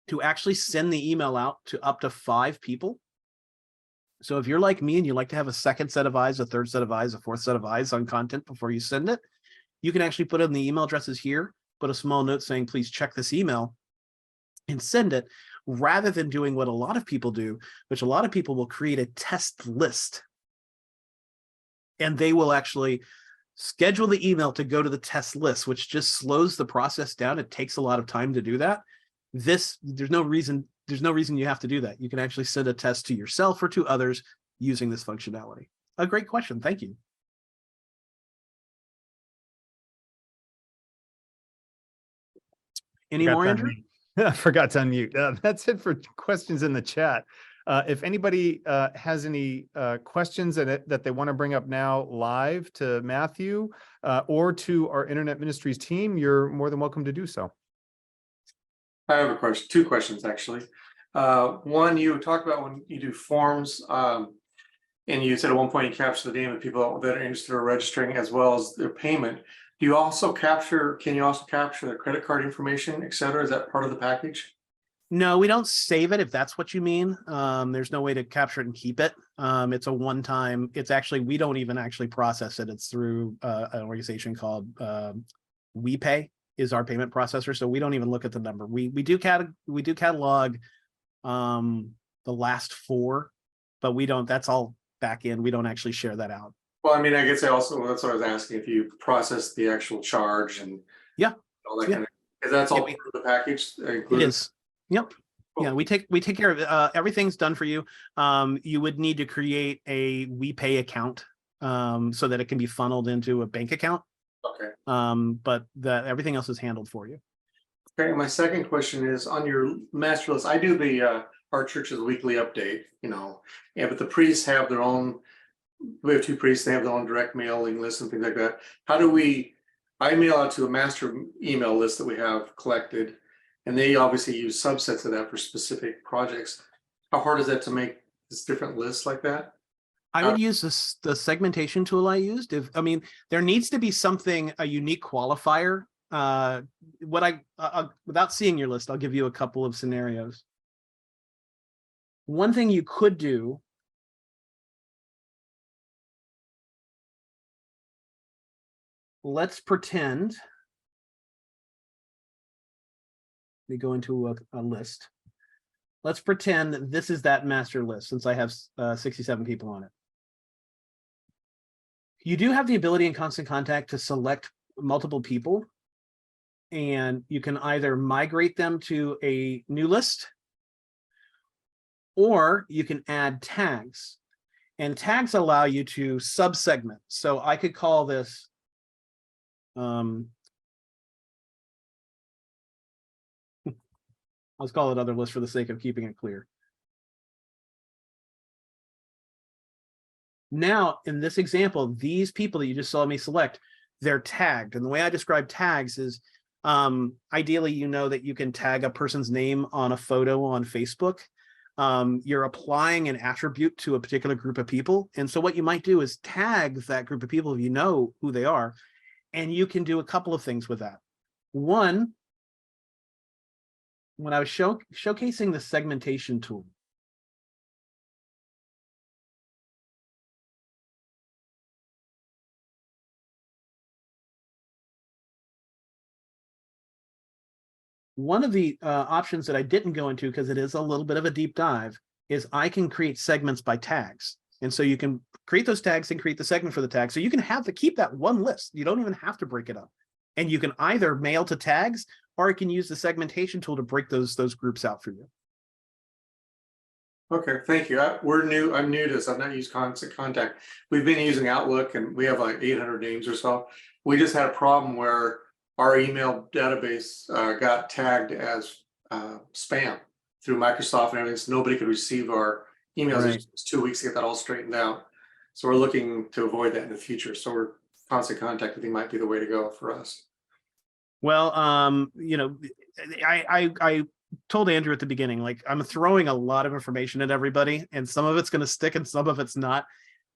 to actually send the email out to up to 5 people. So if you're like me and you like to have a second set of eyes, a third set of eyes, a fourth set of eyes on content before you send it, you can actually put in the email addresses here, put a small note saying, please check this email and send it, rather than doing what a lot of people do, which a lot of people will create a test list. And they will actually schedule the email to go to the test list, which just slows the process down. It takes a lot of time to do that. There's no reason you have to do that. You can actually send a test to yourself or to others using this functionality. A great question. Thank you. Any more, Andrew? I forgot to unmute. That's it for questions in the chat. If anybody has any questions that they want to bring up now live to Matthew or to our Internet Ministries team, you're more than welcome to do so. I have a question, 2 questions actually. One, you talked about when you do forms, and you said at one point you capture the name of people that are interested in registering as well as their payment. Do you also capture, can you also capture their credit card information, et cetera? Is that part of the package? No, we don't save it if that's what you mean. There's no way to capture it and keep it. It's a one-time, it's actually, we don't even actually process it. It's through an organization called WePay is our payment processor. So we don't even look at the number. We do catalog the last 4, but we don't, that's all back in. We don't actually share that out. Well, I mean, I guess I also, that's what I was asking, if you process the actual charge and yeah, all that kind of, is that's all part of the package included? It is. Yep. Cool. Yeah, we take care of it. Everything's done for you. You would need to create a WePay account so that it can be funneled into a bank account. Okay. But everything else is handled for you. Okay. My second question is on your master list. I do the our church's weekly update, you know, yeah, but the priests have their own. We have 2 priests. They have their own direct mailing list and things like that. How do we? I mail out to a master email list that we have collected, and they obviously use subsets of that for specific projects. How hard is that to make this different lists like that? I would use the segmentation tool I used. I mean, there needs to be something, a unique qualifier without seeing your list, I'll give you a couple of scenarios. One thing you could do let's pretend, we go into a list. Let's pretend that this is that master list since I have 67 people on it. You do have the ability in Constant Contact to select multiple people, and you can either migrate them to a new list, or you can add tags. And tags allow you to sub-segment. So I could call this let's call it other list for the sake of keeping it clear. Now, in this example, these people that you just saw me select, they're tagged. And the way I describe tags is ideally, you know that you can tag a person's name on a photo on Facebook. You're applying an attribute to a particular group of people. And so what you might do is tag that group of people if you know who they are. And you can do a couple of things with that. One, when I was showcasing the segmentation tool, one of the options that I didn't go into because it is a little bit of a deep dive is I can create segments by tags. And so you can create those tags and create the segment for the tag. So you can keep that one list. You don't even have to break it up. And you can either mail to tags, or you can use the segmentation tool to break those groups out for you. Okay, thank you. I'm new to this. I've not used Constant Contact. We've been using Outlook, and we have like 800 names or so. We just had a problem where our email database got tagged as spam through Microsoft and everything, so nobody could receive our emails. Right. It was 2 weeks to get that all straightened out. So we're looking to avoid that in the future. So Constant Contact, I think, might be the way to go for us. Well, I told Andrew at the beginning, like, I'm throwing a lot of information at everybody, and some of it's going to stick and some of it's not.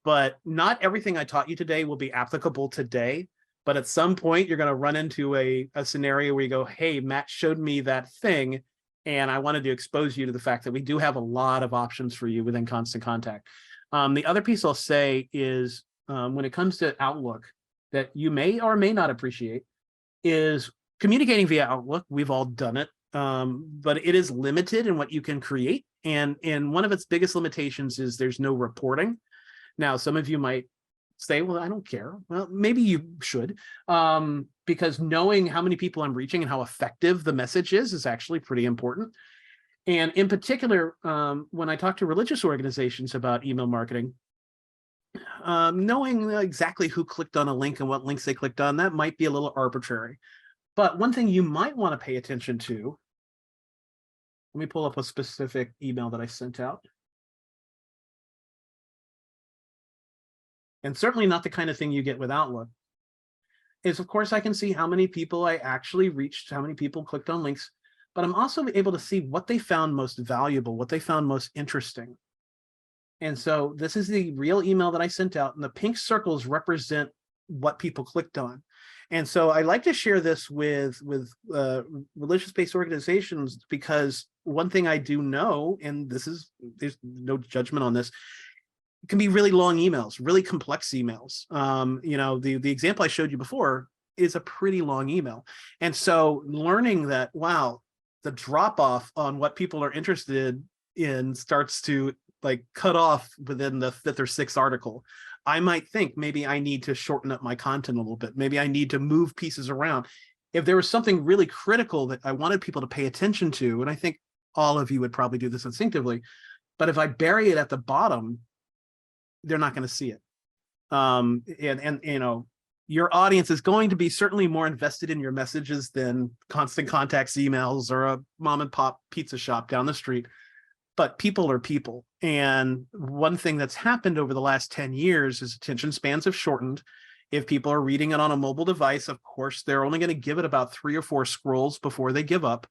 But not everything I taught you today will be applicable today. But at some point, you're going to run into a scenario where you go, hey, Matt showed me that thing, and I wanted to expose you to the fact that we do have a lot of options for you within Constant Contact. The other piece I'll say is when it comes to Outlook that you may or may not appreciate is communicating via Outlook. We've all done it, but it is limited in what you can create. And one of its biggest limitations is there's no reporting. Now, some of you might say, well, I don't care. Well, maybe you should, because knowing how many people I'm reaching and how effective the message is actually pretty important. And in particular, when I talk to religious organizations about email marketing, knowing exactly who clicked on a link and what links they clicked on, that might be a little arbitrary. But one thing you might want to pay attention to, let me pull up a specific email that I sent out. And certainly not the kind of thing you get with Outlook, is of course I can see how many people I actually reached, how many people clicked on links, but I'm also able to see what they found most valuable, what they found most interesting. And so this is the real email that I sent out, and the pink circles represent what people clicked on. And so I like to share this with religious-based organizations, because one thing I do know, and there's no judgment on this, it can be really long emails, really complex emails. The example I showed you before is a pretty long email. And so learning that, wow, the drop off on what people are interested in starts to like cut off within the 5th or 6th article. I might think maybe I need to shorten up my content a little bit. Maybe I need to move pieces around. If there was something really critical that I wanted people to pay attention to, and I think all of you would probably do this instinctively, but if I bury it at the bottom, they're not going to see it. Your audience is going to be certainly more invested in your messages than Constant Contact's emails or a mom and pop pizza shop down the street. But people are people. And one thing that's happened over the last 10 years is attention spans have shortened. If people are reading it on a mobile device, of course, they're only going to give it about 3 or 4 scrolls before they give up.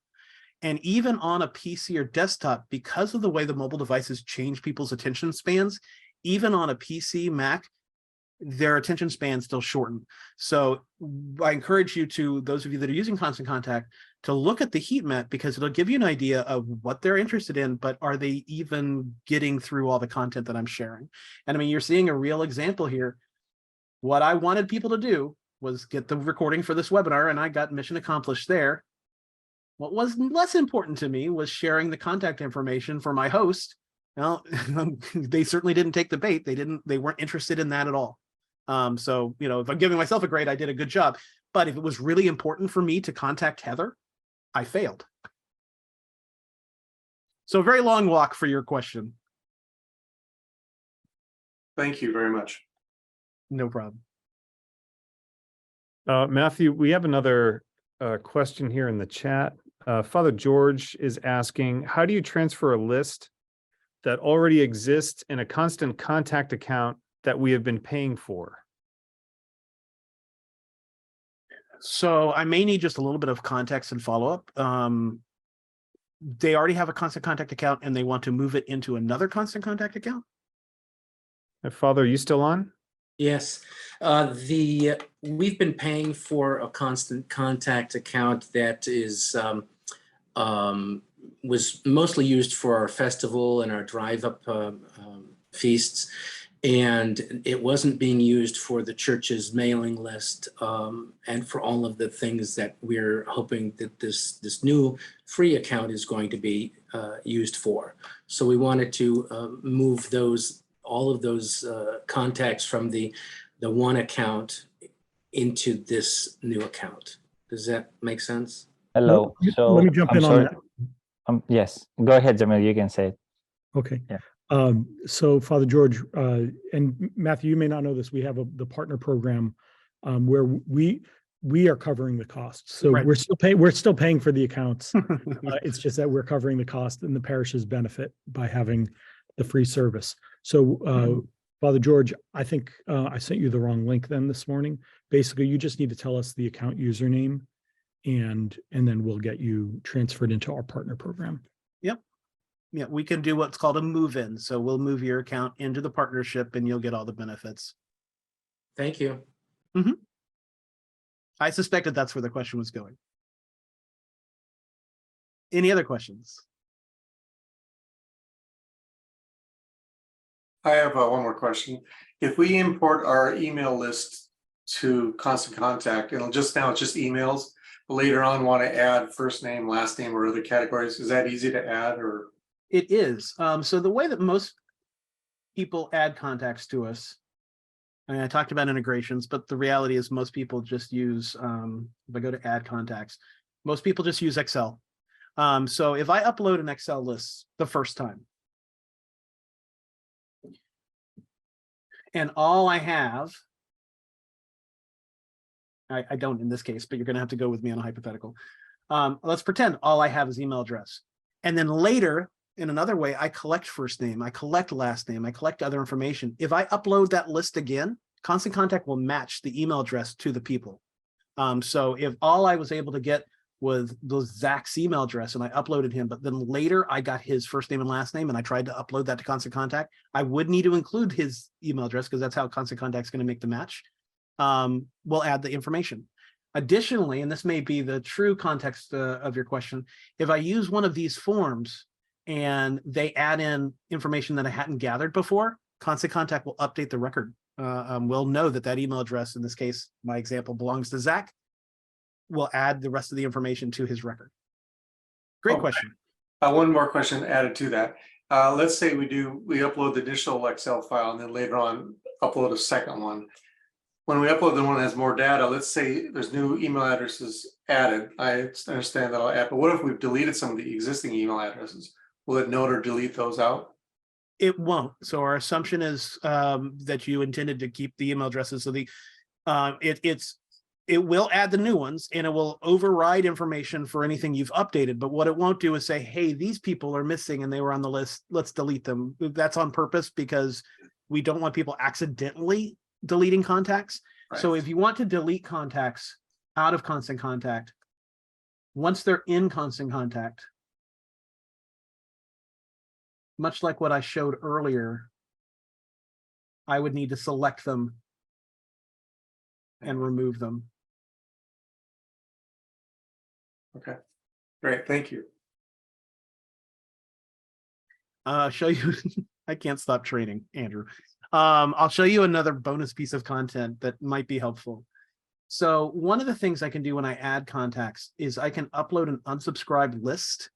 And even on a PC or desktop, because of the way the mobile devices change people's attention spans, even on a PC, Mac, their attention span still shorten. So I encourage you to, those of you that are using Constant Contact, to look at the heat map, because it'll give you an idea of what they're interested in, but are they even getting through all the content that I'm sharing? And I mean, you're seeing a real example here. What I wanted people to do was get the recording for this webinar, and I got mission accomplished there. What was less important to me was sharing the contact information for my host. Well, they certainly didn't take the bait. They weren't interested in that at all. So, you know, if I'm giving myself a grade, I did a good job. But if it was really important for me to contact Heather, I failed. So a very long walk for your question. Thank you very much. No problem. Matthew, we have another question here in the chat. Father George is asking, how do you transfer a list that already exists in a Constant Contact account that we have been paying for? So I may need just a little bit of context and follow-up. They already have a Constant Contact account and they want to move it into another Constant Contact account? Father, are you still on? Yes, we've been paying for a Constant Contact account that is was mostly used for our festival and our drive-up feasts, and it wasn't being used for the church's mailing list and for all of the things that we're hoping that this new free account is going to be used for. So we wanted to move all of those contacts from the one account into this new account. Does that make sense? Hello. So let me jump I'm in sorry. on that. Yes, go ahead, Jamil. You can say it. Okay. Yeah. So Father George, and Matthew, you may not know this, we have the partner program where we are covering the costs. So Right. we're still paying for the accounts. It's just that we're covering the cost, and the parishes benefit by having the free service. So Father George, I think I sent you the wrong link then this morning. Basically, you just need to tell us the account username, and then we'll get you transferred into our partner program. Yeah, we can do what's called a move-in. So we'll move your account into the partnership and you'll get all the benefits. Thank you. I suspected that's where the question was going. Any other questions? I have one more question. If we import our email list to Constant Contact, and just now it's just emails, but later on want to add first name, last name, or other categories, is that easy to add? Or It is. So the way that most people add contacts to us, I mean, I talked about integrations, but the reality is most people just use, if I go to add contacts, most people just use Excel. So if I upload an Excel list the first time, and all I have, I don't in this case, but you're going to have to go with me on a hypothetical. Let's pretend all I have is email address. And then later, in another way, I collect first name, I collect last name, I collect other information. If I upload that list again, Constant Contact will match the email address to the people. So if all I was able to get was Zach's email address and I uploaded him, but then later I got his first name and last name and I tried to upload that to Constant Contact, I would need to include his email address because that's how Constant Contact is going to make the match. We'll add the information. Additionally, and this may be the true context of your question, if I use one of these forms and they add in information that I hadn't gathered before, Constant Contact will update the record. We'll know that that email address, in this case, my example, belongs to Zach. We'll add the rest of the information to his record. Great question. one more question added to that. Let's say we upload the initial Excel file and then later on upload a second one. When we upload the one that has more data, let's say there's new email addresses added. I understand that I'll add, but what if we've deleted some of the existing email addresses? Will it note or delete those out? It won't. So our assumption is that you intended to keep the email addresses. So it will add the new ones and it will override information for anything you've updated. But what it won't do is say, hey, these people are missing and they were on the list. Let's delete them. That's on purpose because we don't want people accidentally deleting contacts. Right. So if you want to delete contacts out of Constant Contact, once they're in Constant Contact, much like what I showed earlier, I would need to select them and remove them. Okay, great, thank you. Show you, I can't stop training, Andrew. I'll show you another bonus piece of content that might be helpful. So one of the things I can do when I add contacts is I can upload an unsubscribed list.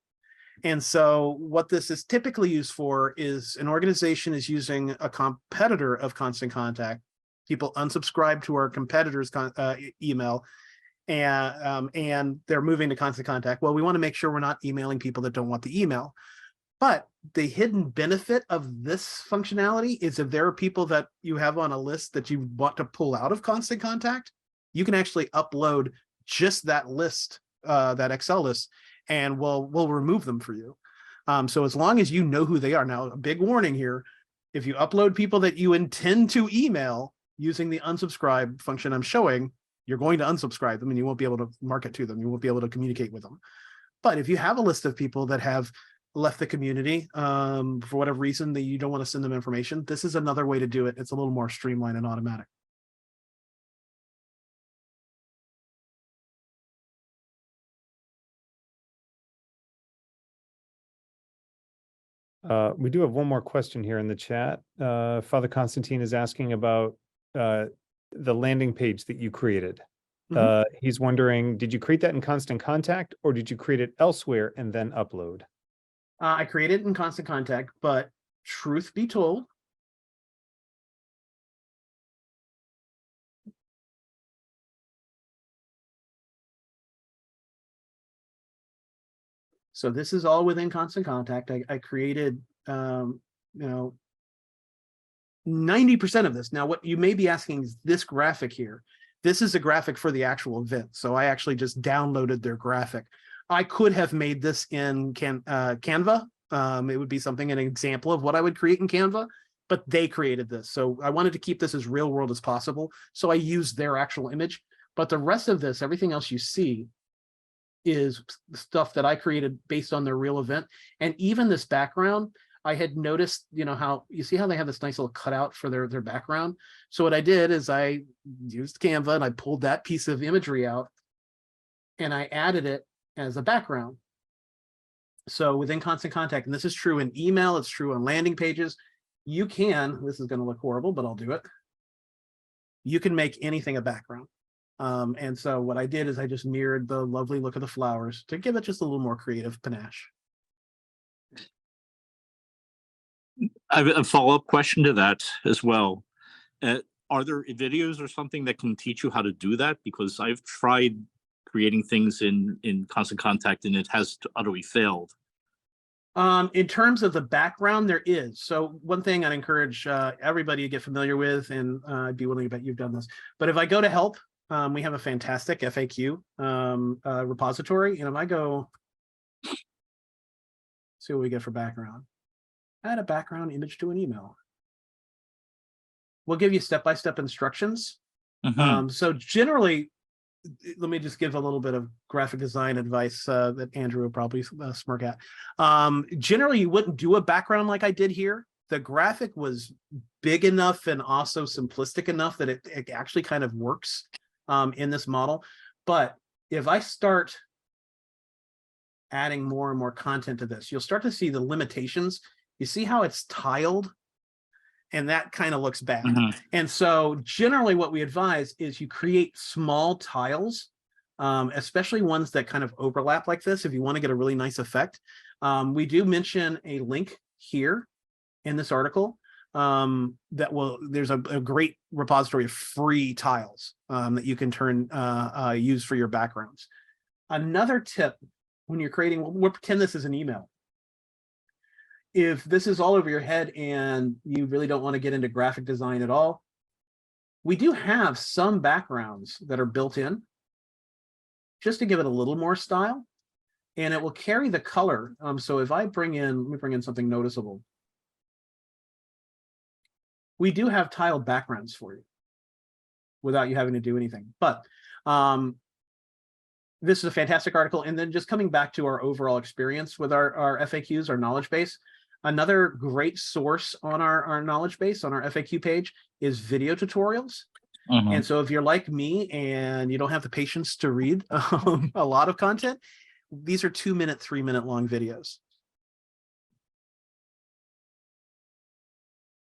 And so what this is typically used for is an organization is using a competitor of Constant Contact. People unsubscribe to our competitors' email, and they're moving to Constant Contact. Well, we want to make sure we're not emailing people that don't want the email. But the hidden benefit of this functionality is if there are people that you have on a list that you want to pull out of Constant Contact, you can actually upload just that list, that Excel list, and we'll remove them for you. So as long as you know who they are. Now, a big warning here, if you upload people that you intend to email using the unsubscribe function I'm showing, you're going to unsubscribe them and you won't be able to market to them. You won't be able to communicate with them. But if you have a list of people that have left the community for whatever reason that you don't want to send them information, this is another way to do it. It's a little more streamlined and automatic. We do have one more question here in the chat. Father Constantine is asking about the landing page that you created. He's wondering, did you create that in Constant Contact or did you create it elsewhere and then upload? I created it in Constant Contact, but truth be told, so this is all within Constant Contact. I created, 90% of this. Now, what you may be asking is this graphic here. This is a graphic for the actual event. So I actually just downloaded their graphic. I could have made this in Canva. It would be something, an example of what I would create in Canva, but they created this. So I wanted to keep this as real world as possible. So I used their actual image, but the rest of this, everything else you see is stuff that I created based on their real event. And even this background, I had noticed, how you see how they have this nice little cutout for their background. So what I did is I used Canva and I pulled that piece of imagery out and I added it as a background. So within Constant Contact, and this is true in email, it's true on landing pages, you can, this is going to look horrible, but I'll do it. You can make anything a background. And so what I did is I just mirrored the lovely look of the flowers to give it just a little more creative panache. I have a follow-up question to that as well. Are there videos or something that can teach you how to do that? Because I've tried creating things in Constant Contact and it has utterly failed. In terms of the background, there is. So one thing I'd encourage everybody to get familiar with, and I'd be willing to bet you've done this, but if I go to help, we have a fantastic FAQ repository. And if I go, see what we get for background, add a background image to an email. We'll give you step-by-step instructions. So generally, let me just give a little bit of graphic design advice that Andrew would probably smirk at. Generally, you wouldn't do a background like I did here. The graphic was big enough and also simplistic enough that it actually kind of works in this model. But if I start adding more and more content to this, you'll start to see the limitations. You see how it's tiled? And that kind of looks bad. And so generally what we advise is you create small tiles, especially ones that kind of overlap like this, if you want to get a really nice effect. We do mention a link here in this article there's a great repository of free tiles that you can use for your backgrounds. Another tip when you're creating, we'll pretend this is an email. If this is all over your head and you really don't want to get into graphic design at all, we do have some backgrounds that are built in just to give it a little more style, and it will carry the color. So if I let me bring in something noticeable. We do have tiled backgrounds for you without you having to do anything. But this is a fantastic article. And then just coming back to our overall experience with our FAQs, our knowledge base, another great source on our knowledge base on our FAQ page is video tutorials. Mhm. And so if you're like me and you don't have the patience to read a lot of content, these are 2-minute, 3-minute long videos.